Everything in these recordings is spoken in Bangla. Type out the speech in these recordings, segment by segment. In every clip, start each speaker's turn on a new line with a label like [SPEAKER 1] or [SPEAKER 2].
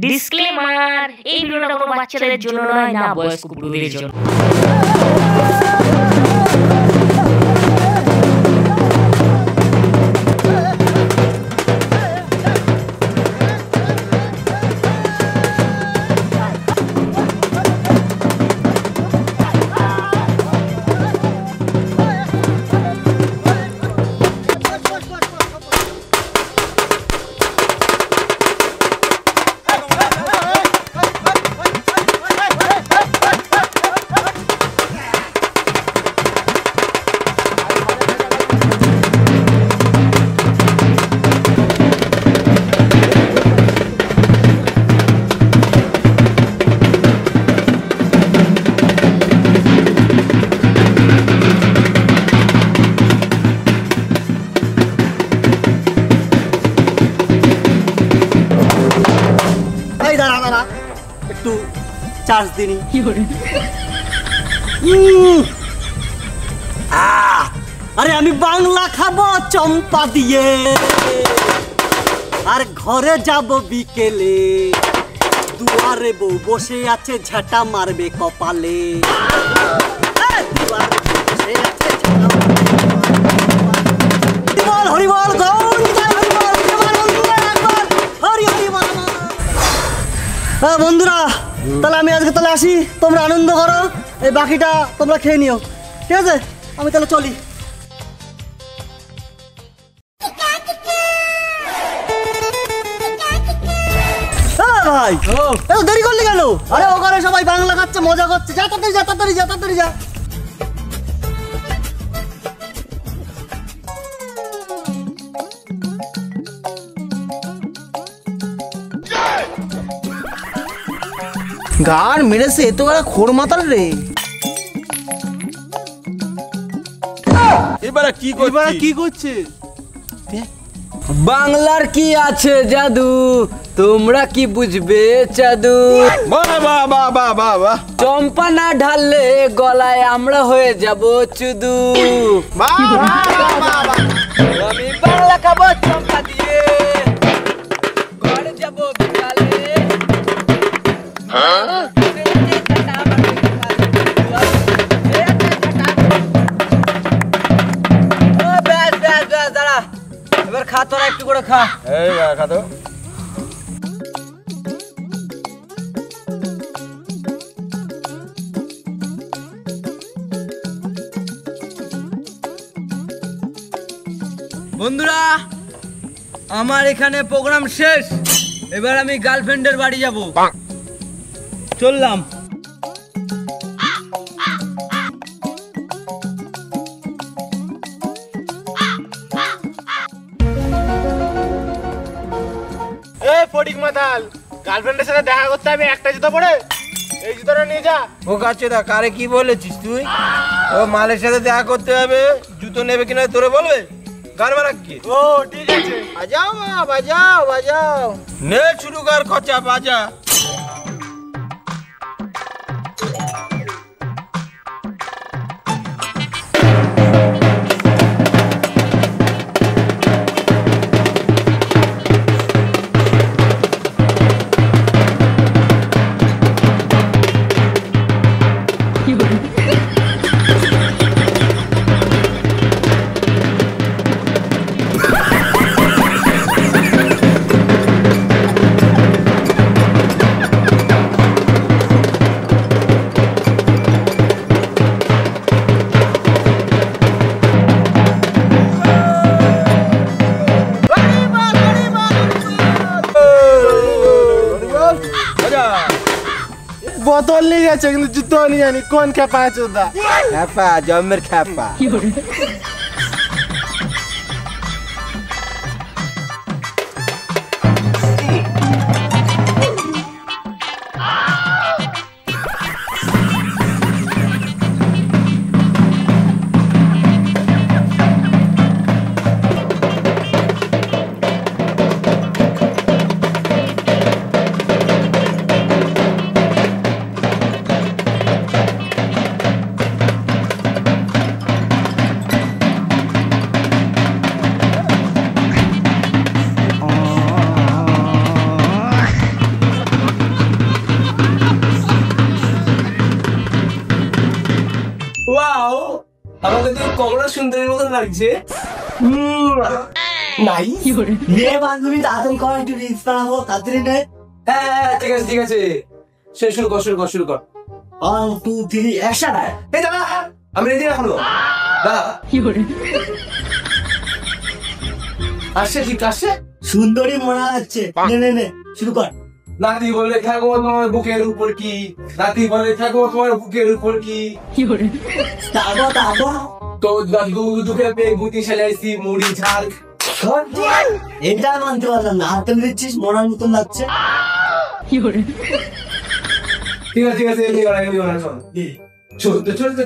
[SPEAKER 1] ডিসক্লেমার, এই ভিডিওটা কোনো বাচ্চাদের জন্য নয়, না বয়স্ক বুড়োদের জন্য।
[SPEAKER 2] একটু চার্জ দিনি। আরে আমি বাংলা খাবো চম্পা দিয়ে, আর ঘরে যাব বিকেলে, দুয়ারে বউ বসে আছে ঝাঁটা মারবে কপালে। হরিবল বন্ধুরা, তাহলে আমি আজকে তাহলে আসি, তোমরা আনন্দ করো, এই বাকিটা তোমরা খেয়ে নিও, ঠিক আছে? আমি তাহলে চলি। ভাই এত দেরি করলি কেন? আরে ওখানে সবাই বাংলা খাচ্ছে, মজা করছে, যা তাড়াতাড়ি যা, তাড়াতাড়ি যা, তাড়াতাড়ি যা।
[SPEAKER 3] গান মেরেছে এত বড় খোর মাতাল রে।
[SPEAKER 4] এবারে কি করছে?
[SPEAKER 5] বাংলার কি আছে জাদু, তোমরা কি বুঝবে চাদু। চম্পা না ঢাললে গলায় আমরা হয়ে যাব চুদু। আমি বাংলা খাবো চম্পা দিয়ে, ঘরে যাব বিকালে। এবার খা, তোরা একটু করে খা।
[SPEAKER 4] এই খা তো।
[SPEAKER 5] বন্ধুরা, আমার এখানে প্রোগ্রাম শেষ, এবার আমি গার্লফ্রেন্ডের বাড়ি যাব, চললাম।
[SPEAKER 4] ফটিক মাতাল, গার্লফ্রেন্ডের সাথে দেখা করতে হবে, একটা জুতো পরে এই জুতোটা নিয়ে যা।
[SPEAKER 3] ও কাচ্চেদা, কারে কি বলেছিস তুই? ও মালের সাথে দেখা করতে হবে, জুতো নেবে কিনা তোরে বলবে? গান বারা কি?
[SPEAKER 4] ও ঠিক আছে,
[SPEAKER 3] বাজাও বাজাও বাজাও, নে শুরু কর, খরচা বাজা।
[SPEAKER 4] বোতল নিয়ে গেছে কিন্তু জুতো নিয়ে জানি কোন খেপা আছে ওটা।
[SPEAKER 3] খেপা জমের খেপা। আমাকে তো কমলা সুন্দরীর মতন লাগছে। নাই
[SPEAKER 2] নিয়ে বান্ধবী তাড়াতাড়ি কর, একটু রিলস বানাবো তাড়াতাড়ি নে।
[SPEAKER 3] হ্যাঁ ঠিক আছে ঠিক আছে, শুরু কর
[SPEAKER 2] 1 2 3 অ্যাকশন।
[SPEAKER 3] এই দাদা আমি রেডি রাখলো দাদা। আসছে ঠিক আসছে।
[SPEAKER 2] সুন্দরী মনে যাচ্ছে, নে শুরু কর।
[SPEAKER 3] নাতি বলে থাকো তোমার বুকের উপর কি, নাতি বলে থাকো তোমার বুকের উপর কি,
[SPEAKER 2] তারপর
[SPEAKER 3] তো দাদু দুধে পেয়ে গুটি সাজাইছি মুড়ি ঝাল।
[SPEAKER 2] এটা মানতে পারলাম না, হাতে দিচ্ছিস মরার মতন লাগছে।
[SPEAKER 3] ঠিক আছে এমনি করা শোন।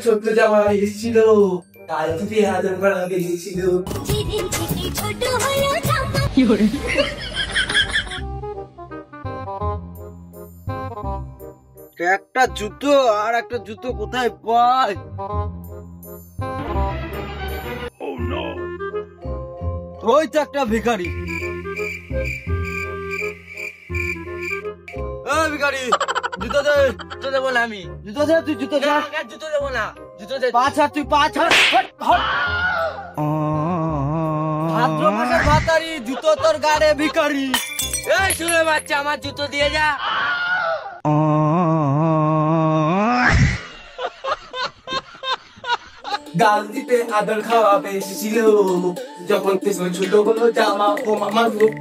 [SPEAKER 3] ছোট্ট জামা এসেছিল, কাল থেকে হাজার বার আগে এসেছিল।
[SPEAKER 5] একটা জুতো আর একটা জুতো কোথায় পাই? ওই তো একটা ভিখারি। ভিখারি জুতো দে। জুতো দেবো না আমি। জুতো দে, তুই জুতো দে। জুতো দেবো না, জুতো দে। পাঁচ হাত, তুই 5 হাত। ভাদ্র মাসের ভাতারি, জুতো তোর গাড়ে ভিখারি। এই শুনে বাচ্চা, আমার জুতো দিয়ে যা।
[SPEAKER 3] গাল দিতে আদর খাওয়াবে এসেছিল, যখন কিছু ছোট হলো জামা ও মামার রূপ।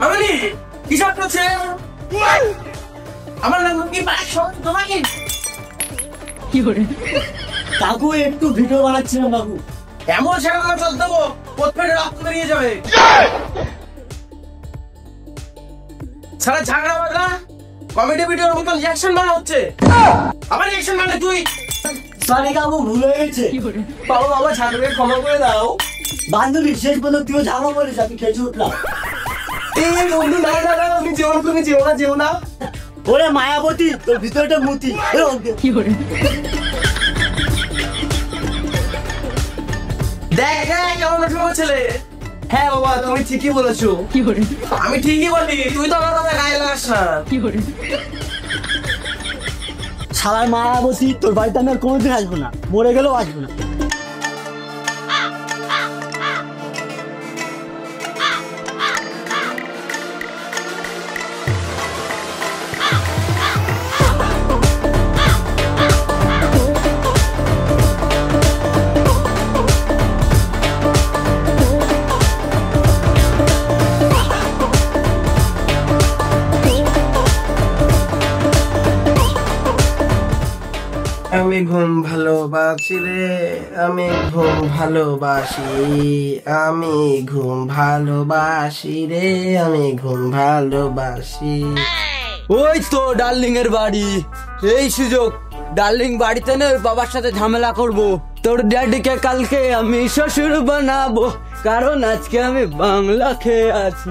[SPEAKER 3] আমি হিসাব করছে আমার নাম কি তোমাকে
[SPEAKER 2] কাকু একটু ভিডিও বানাচ্ছিলাম বাবু।
[SPEAKER 3] এমন সেখানে চল দেবো প্রত্যেকে রক্ত বেরিয়ে যাবে। সারা ঝাগড়া বাগড়া কমেডি ভিডিওর মতন রিঅ্যাকশন বানা হচ্ছে। আবার রিঅ্যাকশন মানে তুই।
[SPEAKER 2] সরি কাকু, ভুল হয়ে গেছে।
[SPEAKER 3] বাবা বাবা ঝাগড়াকে ক্ষমা করে দাও।
[SPEAKER 2] বান্ধবী শেষ পর্যন্ত তুইও ঝামা বলিস, আমি খেয়ে উঠলাম।
[SPEAKER 3] এই বন্ধু না তুমি যেও না।
[SPEAKER 2] ওরে মায়াবতী, তোর ভিতরটা মুতি।
[SPEAKER 3] দেখ কেমন ছোট ছেলে। হ্যাঁ বাবা তুমি ঠিকই বলেছো। আমি ঠিকই বলি, তুই তো আমার কথা গায়ে লাগাস না।
[SPEAKER 2] শালার মায়াবতী, তোর বাড়িতে আমি আর কোনোদিন আসবো না, মরে গেলেও আসবো না।
[SPEAKER 3] আমি ঘুম ভালোবাসি রে, আমি ঘুম ভালোবাসি, আমি ঘুম ভালোবাসি রে, আমি ঘুম ভালোবাসি।
[SPEAKER 5] ওই তো ডার্লিং এর বাড়ি। এই সুযোগ, ডার্লিং বাড়িতে নেই, বাবার সাথে ঝামেলা করব। তোর ড্যাডিকে কালকে আমি শ্বশুর বানাবো, কারণ আজকে আমি বাংলা খেয়ে আছি।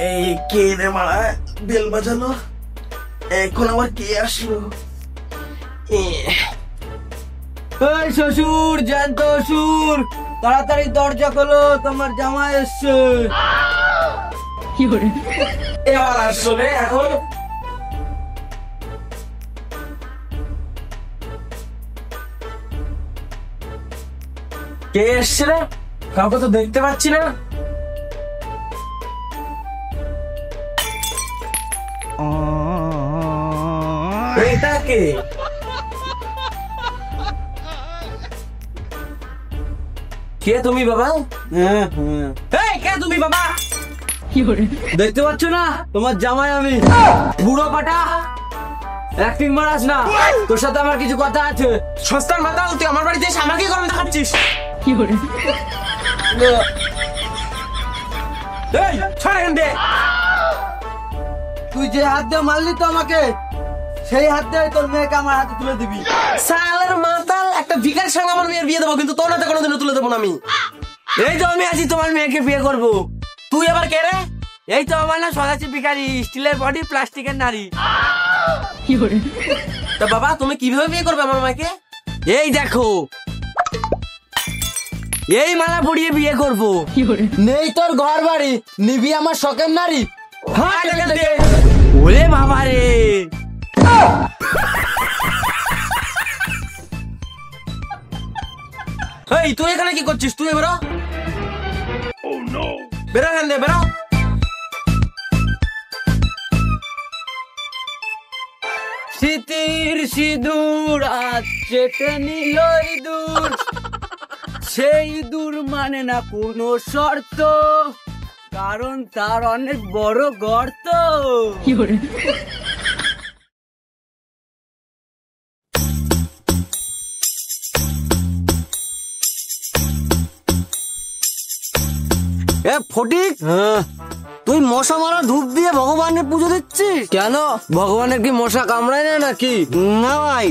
[SPEAKER 3] এই কে রে মারা বেল বাজালো, এখন আবার কে আসলো?
[SPEAKER 5] এই শ্বশুর, জ্যান্ত সুর, তাড়াতাড়ি দরজা খোলো, তোমার জামাই এসছে।
[SPEAKER 3] এবার আসলো রে এখন। কে এসছে রে? কাউকে তো দেখতে পাচ্ছি না। এটা কে? কে তুমি বাবা?
[SPEAKER 5] এই কে তুমি বাবা? দেখতে পাচ্ছ না তোমার জামাই আমি। বুড়ো পাটা, অ্যাক্টিং মারাস না, তোর সাথে আমার কিছু কথা আছে।
[SPEAKER 3] সস্তার মাথা, তুই আমার বাড়িতে এসে আমাকে গরম দেখাচ্ছিস। এই ছাড় এখান থেকে।
[SPEAKER 5] তুই যে হাত দিয়ে মারলি তো আমাকে, সেই হাত দিয়ে তোর মেয়েকে আমার হাতে তুলে দিবি।
[SPEAKER 3] সালের মাতাল, একটা ভিখারির সঙ্গে আমার মেয়ের বিয়ে দেবো, কিন্তু তোর হাতে কোনোদিনও তুলে দেবো না আমি।
[SPEAKER 5] এই তো আমি আছি তোমার মেয়েকে বিয়ে করব।
[SPEAKER 3] তুই আবার কে রে?
[SPEAKER 5] এই তো আমার না সদাচি ভিখারি, স্টিলের বডি প্লাস্টিকের নারী।
[SPEAKER 3] তা বাবা তুমি কিভাবে বিয়ে করবে আমার মাকে?
[SPEAKER 5] এই দেখো, এই মালা পরিয়ে বিয়ে করবো। নেই তোর ঘর বাড়ি, নিবি আমার শখের নারী। ওরে বাবা রে, এই তুই এখানে কি করছিস? তুই বেরো, বেরো এখান থেকে, বেরো। স্মৃতির সিঁদুর আজ চেটে নিল দূর, সেই দূর মানে না কোনো শর্ত, কারণ তার অনেক বড় গর্ত।
[SPEAKER 2] এ ফটিক, তুই মশা মারা ধূপ দিয়ে ভগবানের পুজো দিচ্ছিস
[SPEAKER 5] কেন, ভগবানের কি মশা কামড়ায় না নাকি?
[SPEAKER 2] না ভাই,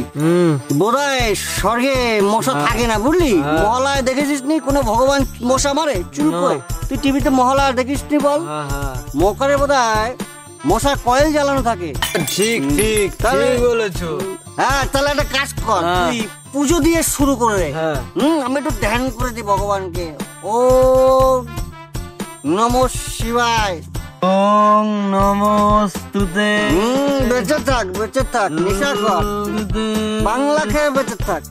[SPEAKER 2] বোধহয় স্বর্গে মশা থাকে না, বুঝলি? মহালয়া দেখেছিস নি কোনো ভগবান মশা মারে চুল করে? তুই টিভিতে মহালয়া দেখিস নি বল? মকরে বোধহয় মশার কয়েল জ্বালানো থাকে।
[SPEAKER 5] ঠিক ঠিক ঠিক বলেছো।
[SPEAKER 2] হ্যাঁ, তাহলে একটা কাজ কর, তুই পুজো দিয়ে শুরু করে। আমি একটু ধ্যান করে দিই ভগবানকে। ও নমঃ শিবায়।
[SPEAKER 5] ওম নমস্তুতে।
[SPEAKER 2] বেঁচে থাক, বেঁচে থাক, নেশা কর, বাংলা খেয়ে বেঁচে থাক।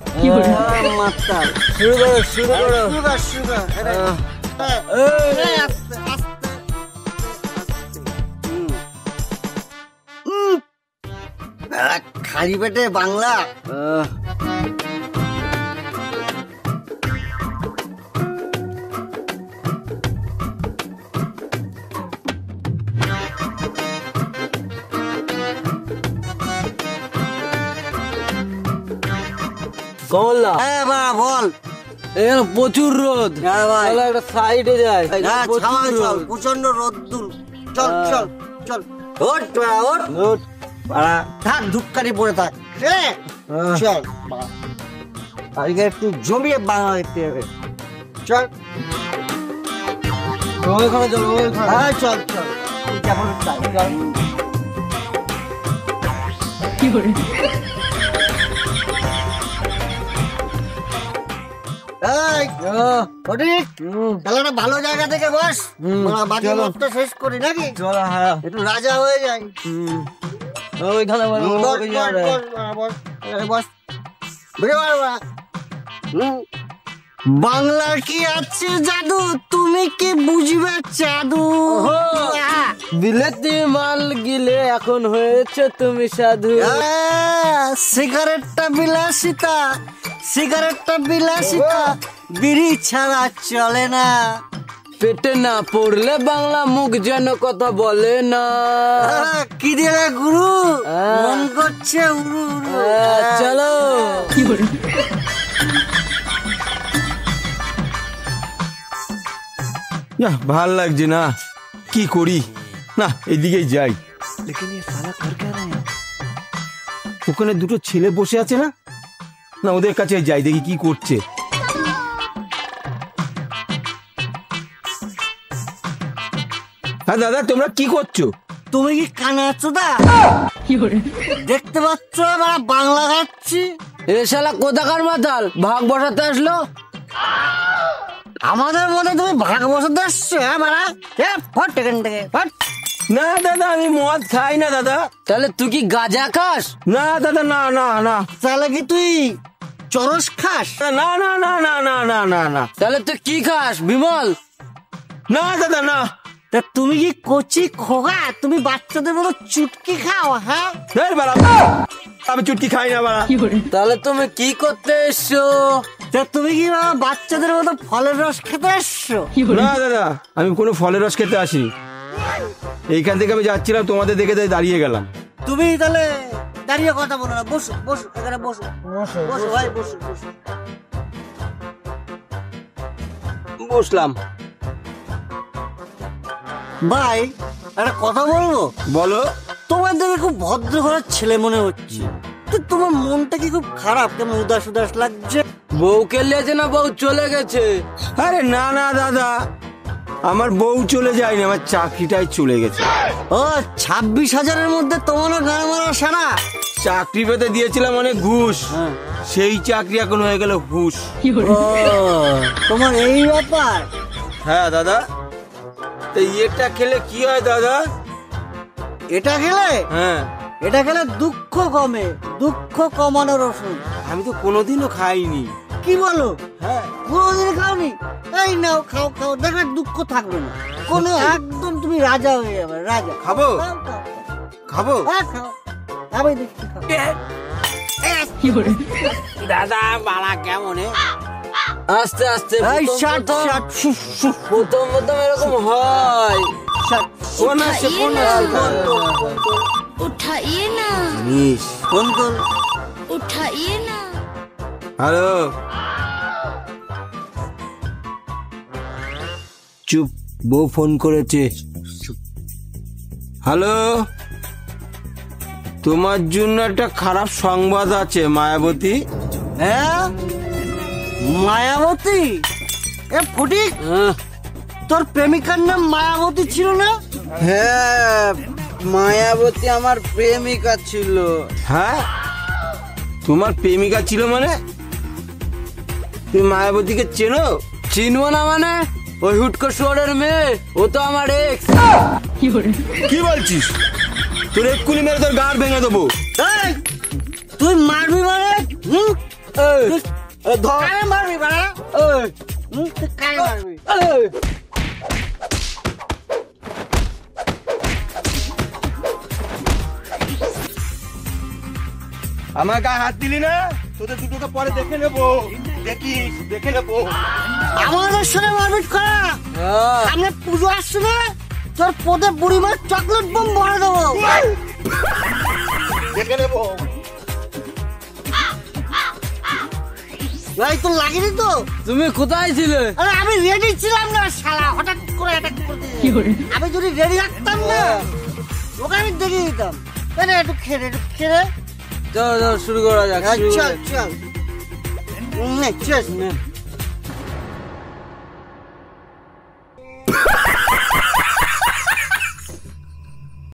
[SPEAKER 2] মাত্রা
[SPEAKER 5] শুরু করো, শুরু করো।
[SPEAKER 2] আস্তে আস্তে। খালি পেটে বাংলা।
[SPEAKER 5] কমলা,
[SPEAKER 2] হ্যাঁ বা বল।
[SPEAKER 5] এখানে প্রচুর রোদ,
[SPEAKER 2] হ্যাঁ ভাই।
[SPEAKER 5] তাহলে একটা সাইডে যাই।
[SPEAKER 2] হ্যাঁ,
[SPEAKER 5] প্রচুর
[SPEAKER 2] ছাওয়ায় চল,
[SPEAKER 5] রোদ।
[SPEAKER 2] প্রচন্ড রোদ্দুর। চল চল চল, ওঠ বাড়া, ওঠ।
[SPEAKER 5] রোদ।
[SPEAKER 2] বাড়া, থাক, ধূপকাঠি পড়ে থাক। চল বাড়া, আজকে একটু জমিয়ে বাংলা দেখতে হবে। চল,
[SPEAKER 5] ওইখানে চলো, ওইখানে।
[SPEAKER 2] হ্যাঁ চল চল, তুই কেমন চাই, চল। এই, ফটিক, তাহলে একটা ভালো জায়গা থেকে বস, বাকি মতটা শেষ করি নাকি?
[SPEAKER 5] চলো, হ্যাঁ।
[SPEAKER 2] একটু রাজা হয়ে যাই।
[SPEAKER 5] ওইখানে বলো,
[SPEAKER 2] বস,
[SPEAKER 5] ওই
[SPEAKER 2] বস,
[SPEAKER 5] জায়গায়।
[SPEAKER 2] বস, বস, এখানে বস। বেরো বাবা। বাংলার কি আছে জাদু, তুমি কি বুঝবে চাদু?
[SPEAKER 5] বিলেতি মাল গিলে এখন হয়েছে তুমি সাধু।
[SPEAKER 2] সিগারেটটা বিলাসিতা, সিগারেটটা বিলাসিতা, বিড়ি ছাড়া চলে না।
[SPEAKER 5] পেটে না পড়লে বাংলা মুখ যেন কথা বলে না।
[SPEAKER 2] কি দিলে গুরু, মন করছে উড়ু উড়ু।
[SPEAKER 5] চলো।
[SPEAKER 6] না ভাল লাগছে না, কি করি না, এদিকেই যাই। ওখানে দুটো ছেলে বসে আছে না, না ওদের কাছে যাই, দেখি কি করছে। হ্যাঁ দাদা, তোমরা কি করছো?
[SPEAKER 2] তুমি কি কানে আছো দা? দেখতে পাচ্ছ আমরা বাংলা খাচ্ছি।
[SPEAKER 5] এ শালা কোথাকার মাতাল ভাগ বসাতে আসলো?
[SPEAKER 2] আমাদের মধ্যে তুমি ভাগ বসাতে আসছো? হ্যাঁ মারা, ফট এখান থেকে ফট।
[SPEAKER 6] না দাদা, আমি মদ খাই না দাদা।
[SPEAKER 5] তাহলে তুই কি গাঁজা খাস?
[SPEAKER 6] না দাদা, না না না।
[SPEAKER 2] তাহলে কি তুই চরস খাস?
[SPEAKER 6] না না না না না না না না।
[SPEAKER 5] তাহলে তুই কি খাস বিমল?
[SPEAKER 6] না দাদা না।
[SPEAKER 2] তা তুমি কি কচি খোকা, তুমি বাচ্চাদের মতো চুটকি খাও? হ্যাঁ,
[SPEAKER 6] এই বাড়া, আমি চুটকি খাই না বাড়া।
[SPEAKER 5] তাহলে তুমি কি করতে এসছো?
[SPEAKER 2] তা তুমি কি বাচ্চাদের মতো ফলের রস খেতে এসছো?
[SPEAKER 6] না দাদা, আমি কোনো ফলের রস খেতে আসিনি। এইখান থেকে আমি যাচ্ছিলাম, তোমাদের দেখে তাই দাঁড়িয়ে গেলাম।
[SPEAKER 2] তুমি তাহলে দাঁড়িয়ে কথা বলো না, বসো বসো, এখানে বসো বসো ভাই, বসো বসো।
[SPEAKER 6] বসলাম।
[SPEAKER 2] ভাই, একটা কথা বলবো?
[SPEAKER 6] বলো।
[SPEAKER 2] তোমার দেখে খুব ভদ্র ঘরের ছেলে মনে হচ্ছে, তো তোমার মনটা কি খুব খারাপ, কেমন উদাস উদাস লাগছে?
[SPEAKER 5] বউ কে লিয়েছে না বউ চলে গেছে?
[SPEAKER 6] আরে না না দাদা, আমার বউ চলে যায়নি, আমার চাকরিটাই চলে গেছে।
[SPEAKER 2] ও 26,000-এর মধ্যে তোমারও গান মারা সারা।
[SPEAKER 6] চাকরি পেতে দিয়েছিলাম অনেক ঘুষ, সেই চাকরি এখন হয়ে গেল হুশ।
[SPEAKER 2] ও তোমার এই ব্যাপার।
[SPEAKER 6] হ্যাঁ দাদা, তো এটা খেলে কি হয় দাদা?
[SPEAKER 2] এটা খেলে?
[SPEAKER 6] হ্যাঁ,
[SPEAKER 2] এটা খেলে দুঃখ কমে, দুঃখ কমানোর ওষুধ।
[SPEAKER 6] আমি তো কোনোদিনও খাইনি।
[SPEAKER 2] কি বলো?
[SPEAKER 6] হ্যাঁ,
[SPEAKER 2] কোনোদিন খাওনি? এই নাও, খাও খাও, দেখবে দুঃখ থাকবে না কোনো, একদম তুমি রাজা হয়ে যাবে, রাজা।
[SPEAKER 6] খাবো?
[SPEAKER 2] খাও, খাও,
[SPEAKER 6] খাবো?
[SPEAKER 2] হ্যাঁ খাও, আমি দেখছি খাও।
[SPEAKER 5] দাদা বাড়া কেমন? আস্তে আস্তে
[SPEAKER 2] এই শাট শাট ফুফ ফুফ।
[SPEAKER 5] প্রথম প্রথম এরকম হয়।
[SPEAKER 6] ফোন আসছে, ফোন আসছে।
[SPEAKER 1] उठाइए ना,
[SPEAKER 6] নিস।
[SPEAKER 2] ফোন কর।
[SPEAKER 1] उठाइए ना।
[SPEAKER 6] হ্যালো, চুপ, বউ ফোন করেছে। হ্যালো, তোমার জন্য একটা খারাপ সংবাদ আছে মায়াবতী।
[SPEAKER 2] হ্যাঁ মায়াবতী? এ ফটিক, তোর প্রেমিকার নাম মায়াবতী ছিল না?
[SPEAKER 5] হ্যাঁ, মায়াবতী আমার প্রেমিকা ছিল।
[SPEAKER 6] হ্যাঁ, তোমার প্রেমিকা ছিল মানে? তুমি মায়াবতীকে চেনো?
[SPEAKER 5] চিনবো না মানে? ওই হুটকো শহরের মেয়ে, ও তো আমার এক্স।
[SPEAKER 6] কি বলছিস? তোর এক্ষুনি মেরে তোর গাড় ভেঙে দেবো।
[SPEAKER 2] এই, তুই মারবি মানে? হুম?
[SPEAKER 5] এই,
[SPEAKER 2] তুই কারে মারবি মানে?
[SPEAKER 5] এই,
[SPEAKER 2] তুই কারে মারবি?
[SPEAKER 5] এই।
[SPEAKER 6] আমার গায়ে হাত দিলি না? তোদের দুটোকে পরে দেখে নেবো, দেখিস, দেখে নেবো।
[SPEAKER 2] আমাদের সঙ্গে মারপিট করা? সামনে পুজো আসছে না, তোর পদে বুড়িমার চকলেট বোম ভরে দেবো।
[SPEAKER 6] দেখে নেবো।
[SPEAKER 2] ভাই তো লাগেনি তো?
[SPEAKER 5] তুমি কোথায় ছিলে?
[SPEAKER 2] আরে আমি রেডি ছিলাম না শালা, হঠাৎ করে অ্যাটাক করতে। আমি যদি রেডি থাকতাম না, ওকে আমি দেখিয়ে দিতাম। একটু খেলে, একটু খেলে।
[SPEAKER 5] চল চল শুরু করা যাক। শুরু করা
[SPEAKER 2] চল
[SPEAKER 5] যাক।
[SPEAKER 2] চল, চল।